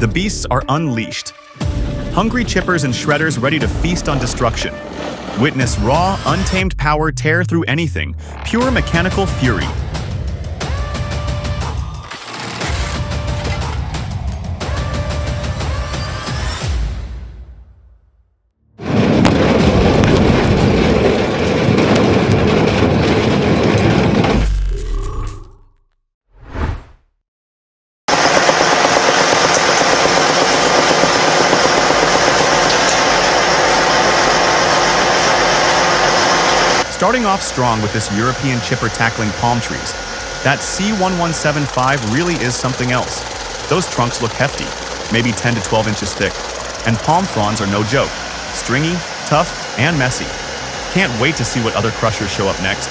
The beasts are unleashed. Hungry chippers and shredders ready to feast on destruction. Witness raw, untamed power tear through anything, pure mechanical fury. Starting off strong with this European chipper tackling palm trees, that C1175 really is something else. Those trunks look hefty, maybe 10 to 12 inches thick, and palm fronds are no joke. Stringy, tough, and messy. Can't wait to see what other crushers show up next.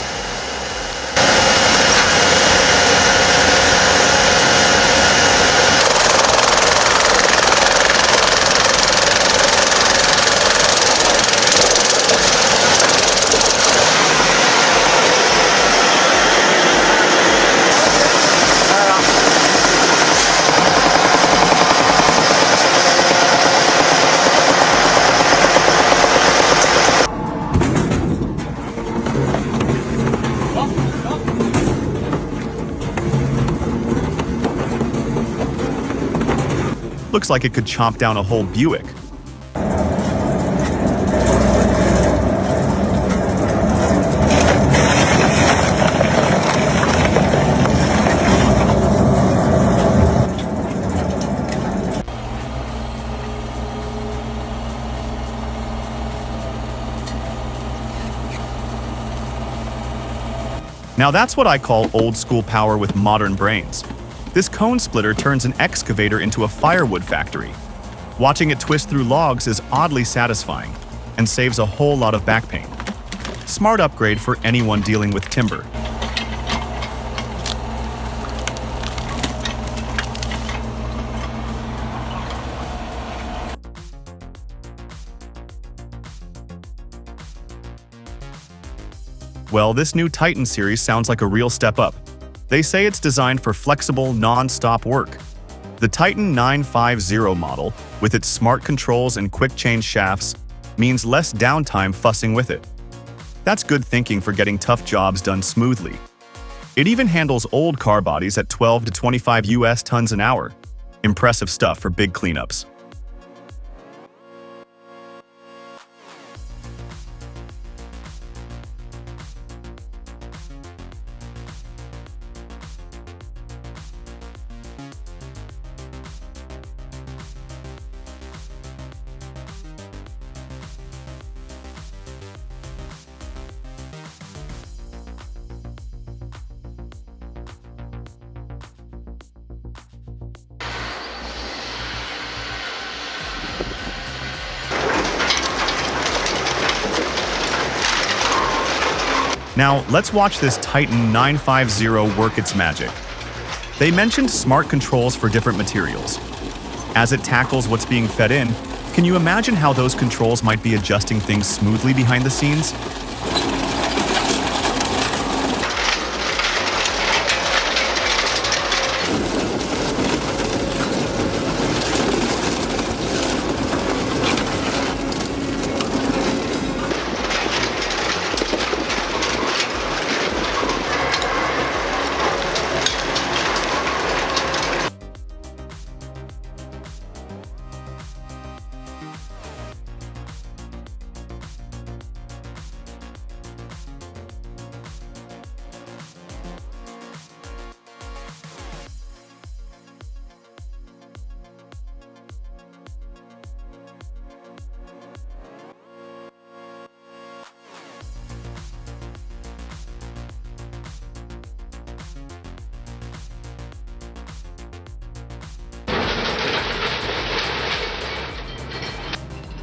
Looks like it could chomp down a whole Buick. Now that's what I call old school power with modern brains. This cone splitter turns an excavator into a firewood factory. Watching it twist through logs is oddly satisfying and saves a whole lot of back pain. Smart upgrade for anyone dealing with timber. Well, this new Titan series sounds like a real step up. They say it's designed for flexible, non-stop work. The Titan 950 model, with its smart controls and quick-change shafts, means less downtime fussing with it. That's good thinking for getting tough jobs done smoothly. It even handles old car bodies at 12 to 25 US tons an hour. Impressive stuff for big cleanups. Now, let's watch this Titan 950 work its magic. They mentioned smart controls for different materials. As it tackles what's being fed in, can you imagine how those controls might be adjusting things smoothly behind the scenes?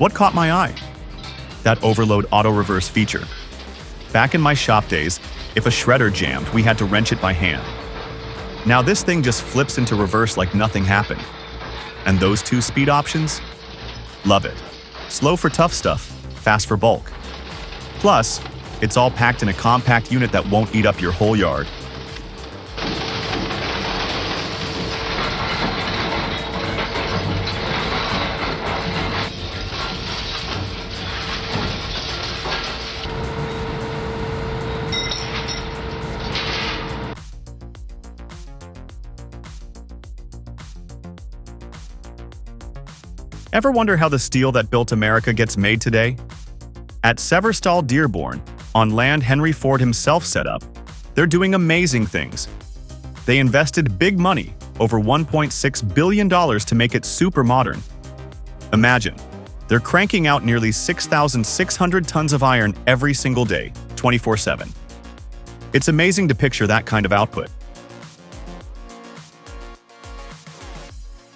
What caught my eye? That overload auto-reverse feature. Back in my shop days, if a shredder jammed, we had to wrench it by hand. Now this thing just flips into reverse like nothing happened. And those two speed options? Love it. Slow for tough stuff, fast for bulk. Plus, it's all packed in a compact unit that won't eat up your whole yard. Ever wonder how the steel that built America gets made today? At Severstal Dearborn, on land Henry Ford himself set up, they're doing amazing things. They invested big money, over $1.6 billion, to make it super modern. Imagine, they're cranking out nearly 6,600 tons of iron every single day, 24/7. It's amazing to picture that kind of output.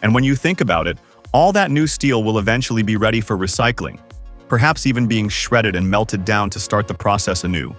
And when you think about it, all that new steel will eventually be ready for recycling, perhaps even being shredded and melted down to start the process anew.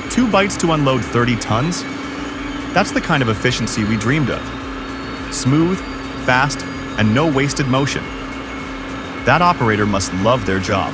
Two bites to unload 30 tons? That's the kind of efficiency we dreamed of. Smooth, fast, and no wasted motion. That operator must love their job.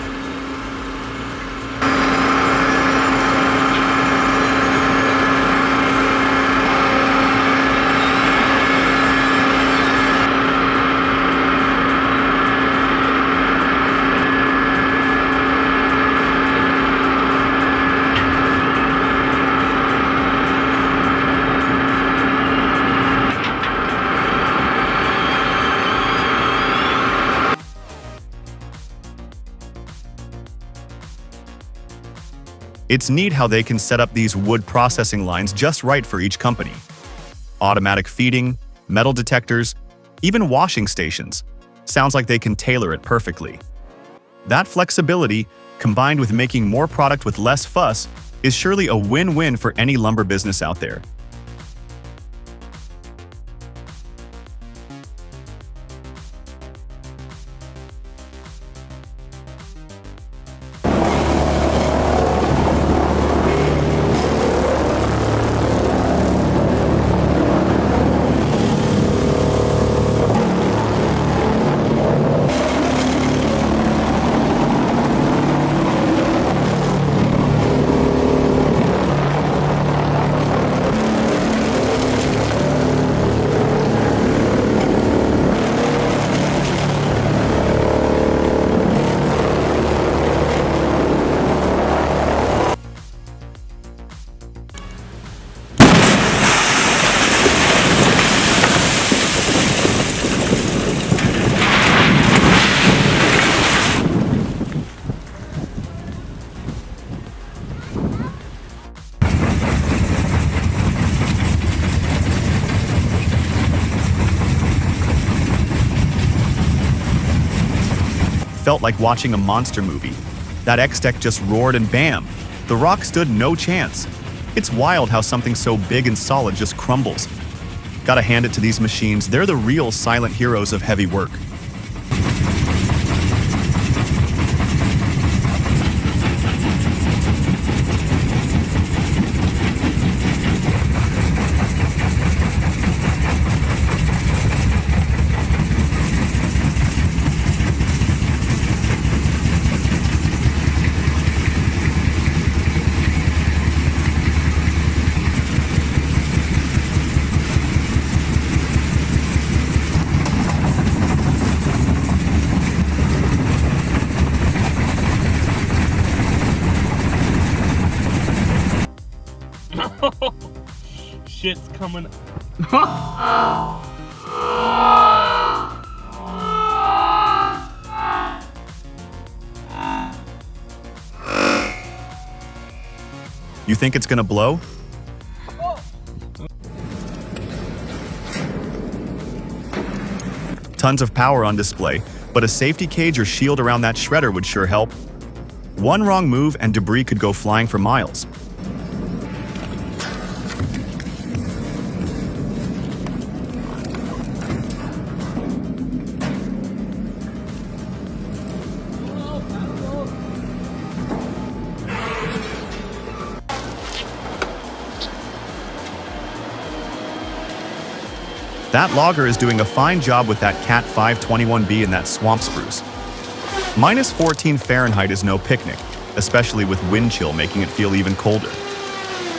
It's neat how they can set up these wood processing lines just right for each company. Automatic feeding, metal detectors, even washing stations. Sounds like they can tailor it perfectly. That flexibility, combined with making more product with less fuss, is surely a win-win for any lumber business out there. Felt like watching a monster movie. That X-Deck just roared and bam! The rock stood no chance. It's wild how something so big and solid just crumbles. Gotta hand it to these machines, they're the real silent heroes of heavy work. Shit's coming. You think it's gonna blow? Tons of power on display, but a safety cage or shield around that shredder would sure help. One wrong move and debris could go flying for miles. That logger is doing a fine job with that Cat 521B and that swamp spruce. Minus 14 Fahrenheit is no picnic, especially with wind chill making it feel even colder.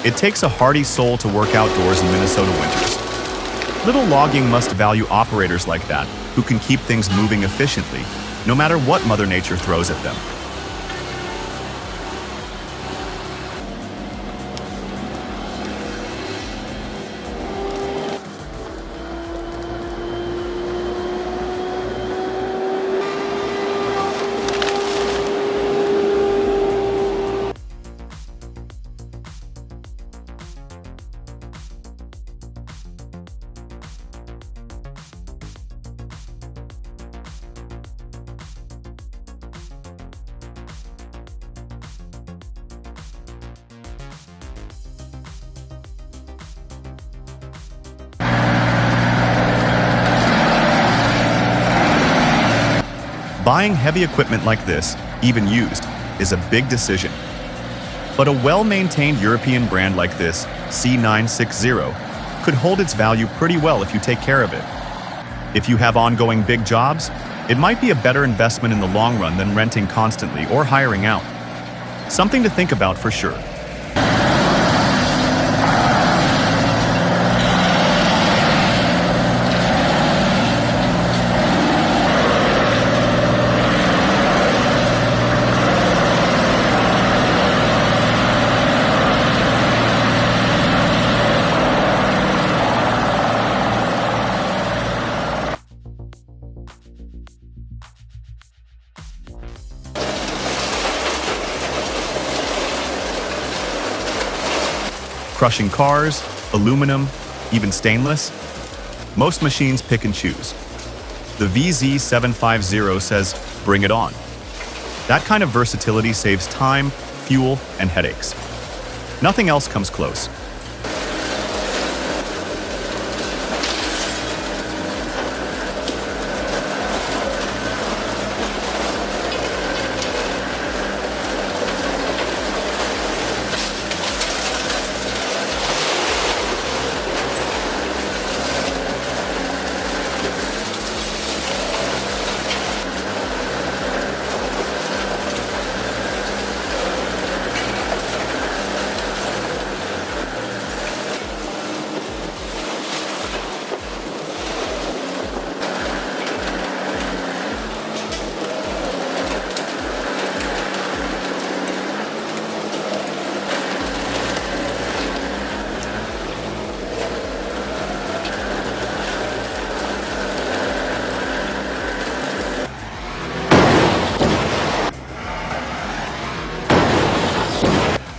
It takes a hardy soul to work outdoors in Minnesota winters. Little logging must value operators like that, who can keep things moving efficiently, no matter what Mother Nature throws at them. Buying heavy equipment like this, even used, is a big decision. But a well-maintained European brand like this, C960, could hold its value pretty well if you take care of it. If you have ongoing big jobs, it might be a better investment in the long run than renting constantly or hiring out. Something to think about for sure. Crushing cars, aluminum, even stainless? Most machines pick and choose. The VZ750 says, bring it on. That kind of versatility saves time, fuel, and headaches. Nothing else comes close.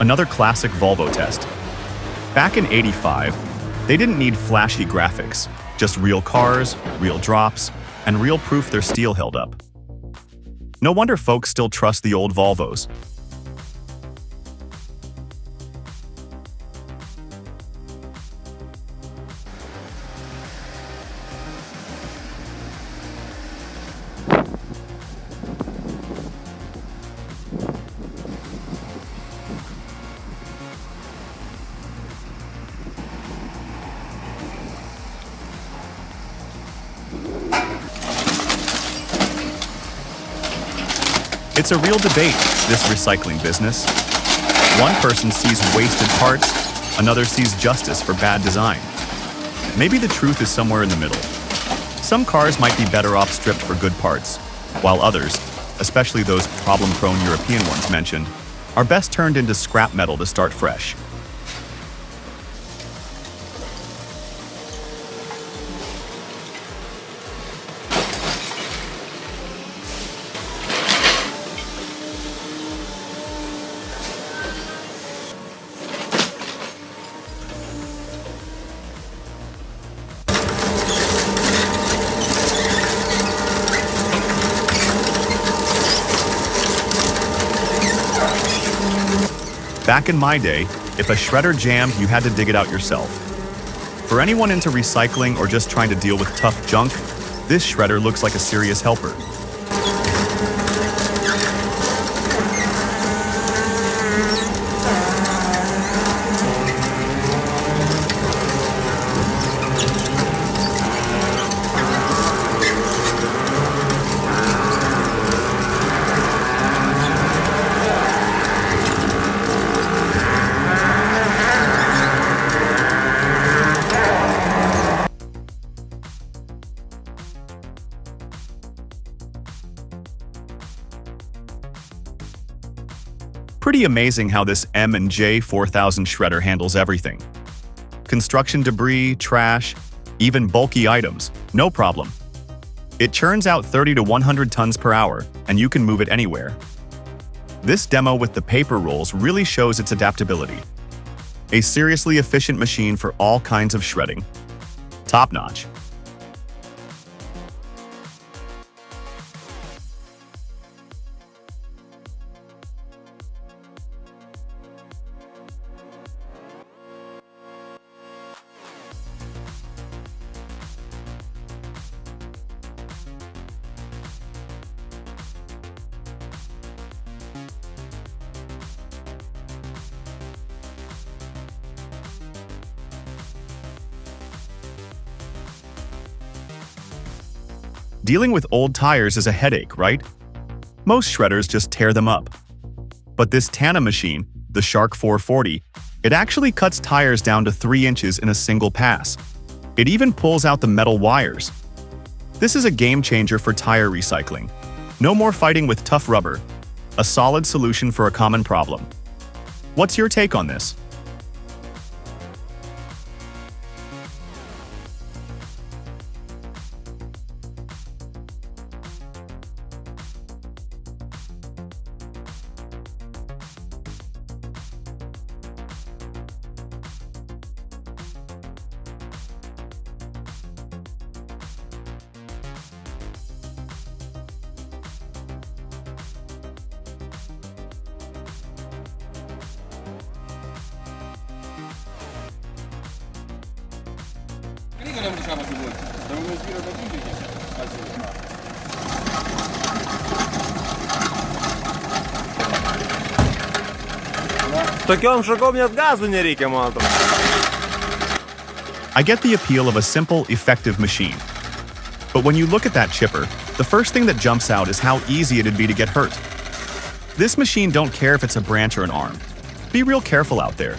Another classic Volvo test. Back in '85, they didn't need flashy graphics, just real cars, real drops, and real proof their steel held up. No wonder folks still trust the old Volvos. It's a real debate, this recycling business. One person sees wasted parts, another sees justice for bad design. Maybe the truth is somewhere in the middle. Some cars might be better off stripped for good parts, while others, especially those problem-prone European ones mentioned, are best turned into scrap metal to start fresh. Back in my day, if a shredder jammed, you had to dig it out yourself. For anyone into recycling or just trying to deal with tough junk, this shredder looks like a serious helper. pretty amazing how this M&J 4000 shredder handles everything. Construction debris, trash, even bulky items, no problem. It churns out 30 to 100 tons per hour, and you can move it anywhere. This demo with the paper rolls really shows its adaptability. A seriously efficient machine for all kinds of shredding. Top notch. Dealing with old tires is a headache, right? Most shredders just tear them up. But this Tana machine, the Shark 440, it actually cuts tires down to 3 inches in a single pass. It even pulls out the metal wires. This is a game changer for tire recycling. No more fighting with tough rubber. A solid solution for a common problem. What's your take on this? Tokiom šakom net gazų nereikia, man atrodo. I get the appeal of a simple, effective machine. But when you look at that chipper, the first thing that jumps out is how easy it'd be to get hurt. This machine don't care if it's a branch or an arm. Be real careful out there.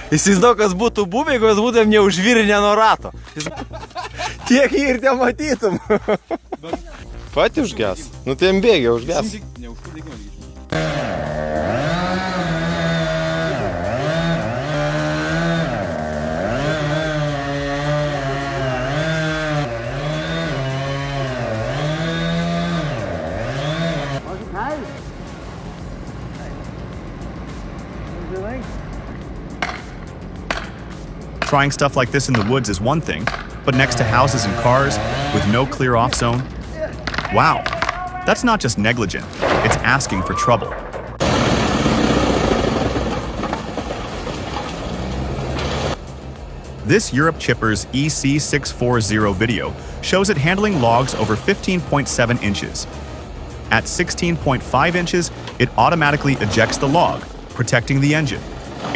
Įsivaizduok, kas būtų buvę, jeigu mes būtumėm neužvirinę nuo rato. Tiek jį ir nematytum. Pati užges. Nu tai bėgia užges. Trying stuff like this in the woods is one thing, but next to houses and cars, with no clear-off zone? Wow, that's not just negligent, it's asking for trouble. This Europe Chipper's EC640 video shows it handling logs over 15.7 inches. At 16.5 inches, it automatically ejects the log, protecting the engine.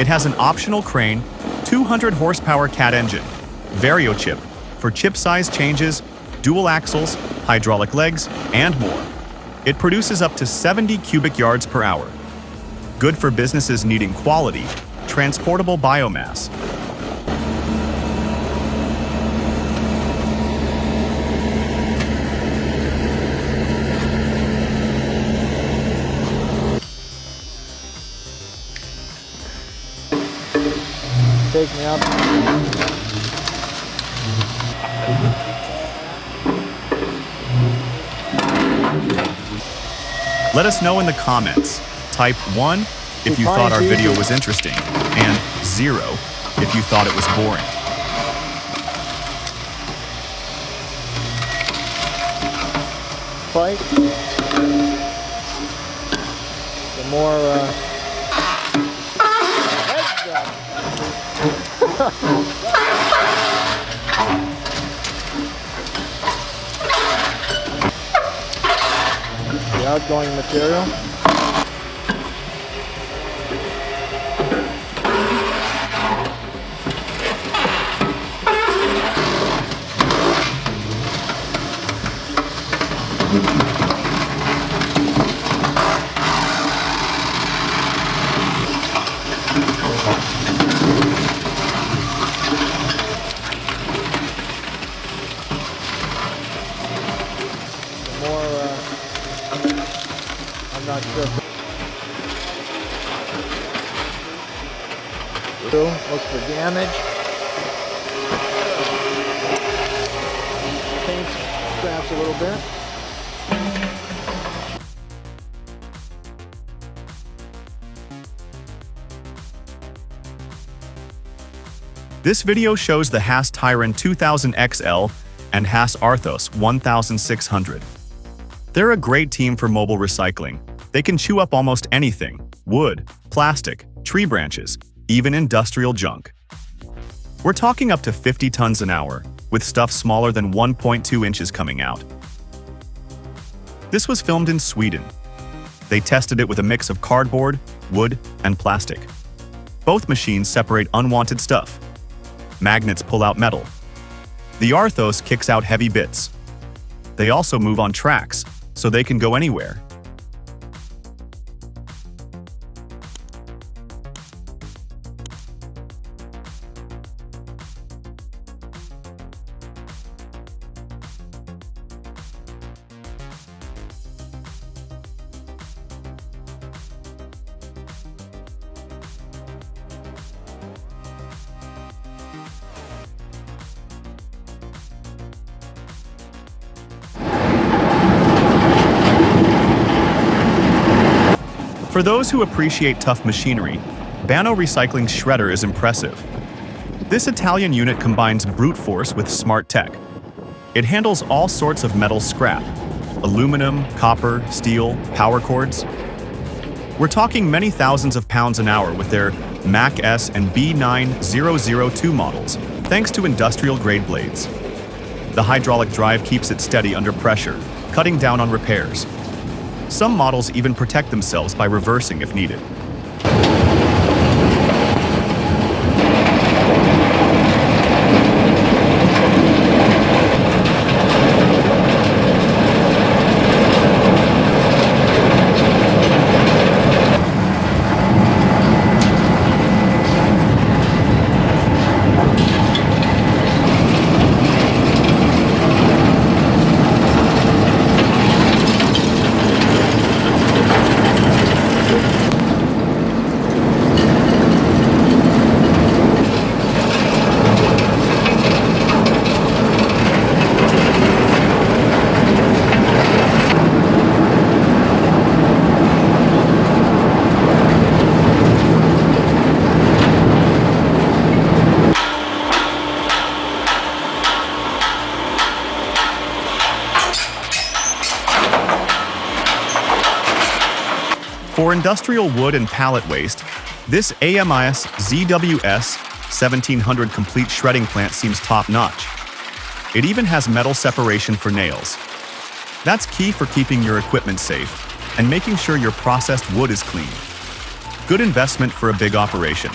It has an optional crane, 200 horsepower cat engine, Vario chip for chip size changes, dual axles, hydraulic legs, and more. It produces up to 70 cubic yards per hour. Good for businesses needing quality, transportable biomass. Take me up. Let us know in the comments. Type 1 if you thought our video was interesting, and 0 if you thought it was boring. Fight. The more the outgoing material. more, I'm not sure. Look for damage. Paint scraps a little bit. This video shows the Haas Tyron 2000 XL and Haas Arthos 1600. They're a great team for mobile recycling. They can chew up almost anything: wood, plastic, tree branches, even industrial junk. We're talking up to 50 tons an hour, with stuff smaller than 1.2 inches coming out. This was filmed in Sweden. They tested it with a mix of cardboard, wood, and plastic. Both machines separate unwanted stuff. Magnets pull out metal. The Arthos kicks out heavy bits. They also move on tracks, so they can go anywhere. For those who appreciate tough machinery, Bano Recycling's shredder is impressive. This Italian unit combines brute force with smart tech. It handles all sorts of metal scrap: aluminum, copper, steel, power cords. We're talking many thousands of pounds an hour with their Mac S and B9002 models, thanks to industrial-grade blades. The hydraulic drive keeps it steady under pressure, cutting down on repairs. Some models even protect themselves by reversing if needed. For industrial wood and pallet waste, this AMIS ZWS 1700 complete shredding plant seems top-notch. It even has metal separation for nails. That's key for keeping your equipment safe and making sure your processed wood is clean. Good investment for a big operation.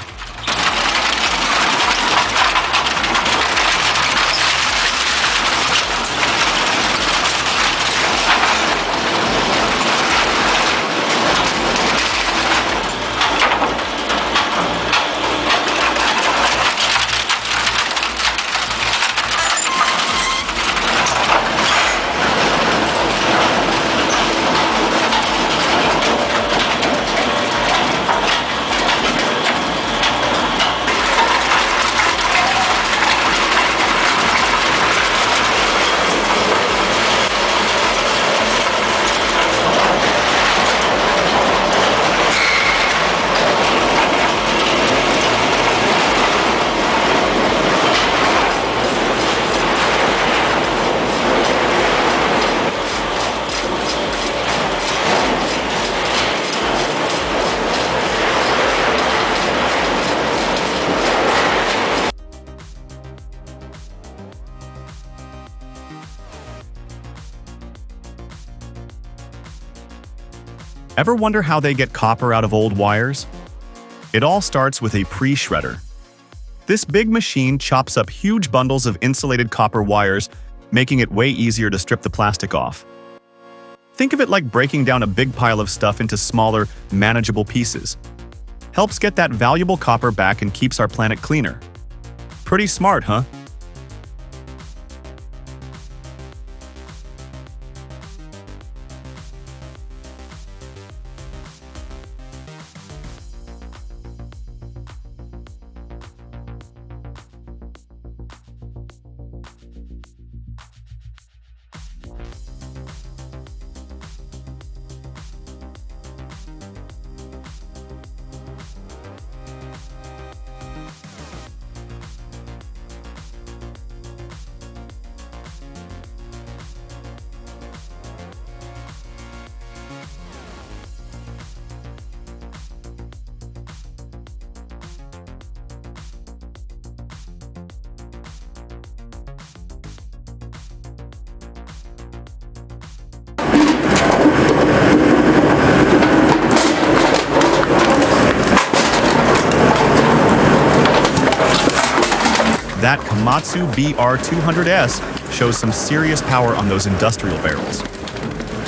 Ever wonder how they get copper out of old wires? It all starts with a pre-shredder. This big machine chops up huge bundles of insulated copper wires, making it way easier to strip the plastic off. Think of it like breaking down a big pile of stuff into smaller, manageable pieces. Helps get that valuable copper back and keeps our planet cleaner. Pretty smart, huh? That Komatsu BR200S shows some serious power on those industrial barrels.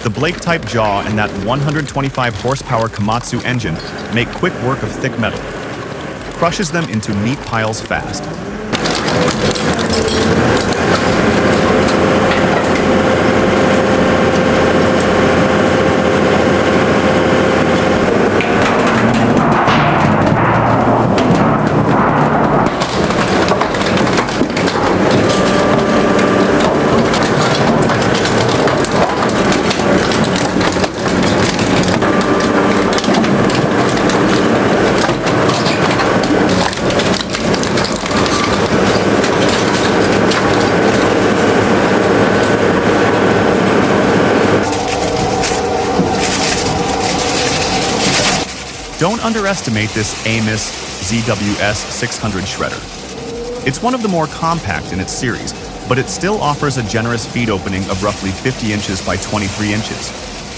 The Blake-type jaw and that 125 horsepower Komatsu engine make quick work of thick metal. Crushes them into neat piles fast. Don't underestimate this Amos ZWS 600 shredder. It's one of the more compact in its series, but it still offers a generous feed opening of roughly 50 inches by 23 inches,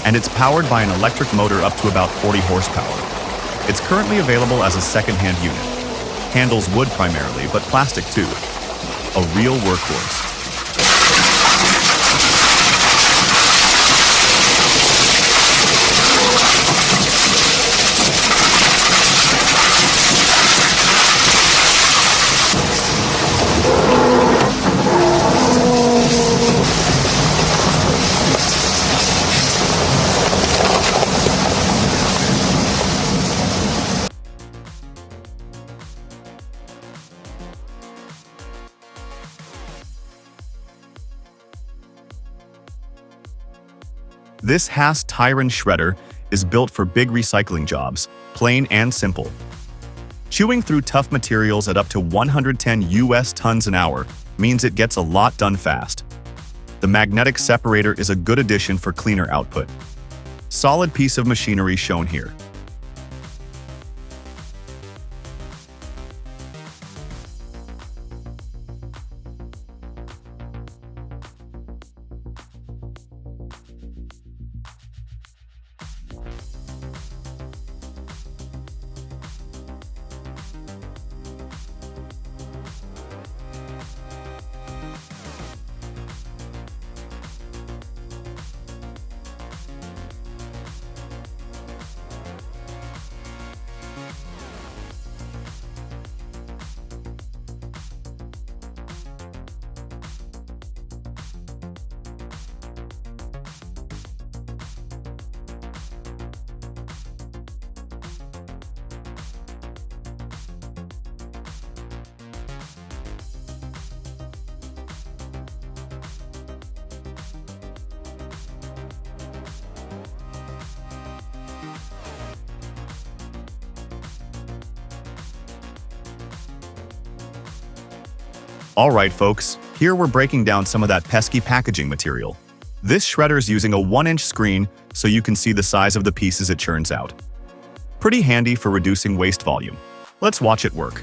and it's powered by an electric motor up to about 40 horsepower. It's currently available as a second-hand unit. Handles wood primarily, but plastic too. A real workhorse. This Haas Tyron shredder is built for big recycling jobs, plain and simple. Chewing through tough materials at up to 110 US tons an hour means it gets a lot done fast. The magnetic separator is a good addition for cleaner output. Solid piece of machinery shown here. Alright folks, here we're breaking down some of that pesky packaging material. This shredder's using a 1-inch screen so you can see the size of the pieces it churns out. Pretty handy for reducing waste volume. Let's watch it work.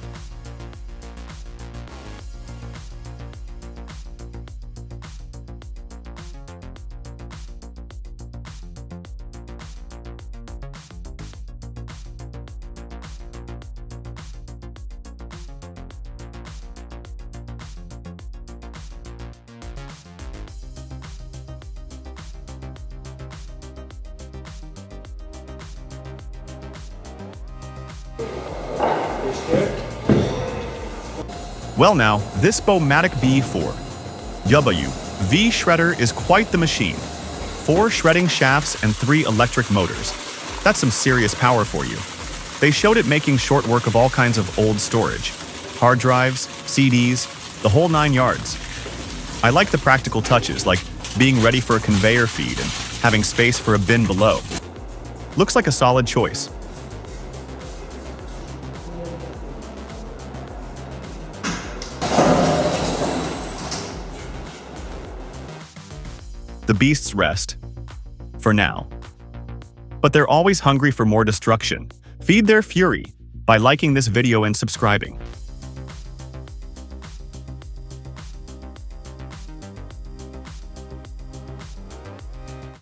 Well now, this Bowmatic B4 W V shredder is quite the machine. 4 shredding shafts and 3 electric motors. That's some serious power for you. They showed it making short work of all kinds of old storage. Hard drives, CDs, the whole 9 yards. I like the practical touches, like being ready for a conveyor feed and having space for a bin below. Looks like a solid choice. The beasts rest. For now. But they're always hungry for more destruction. Feed their fury by liking this video and subscribing.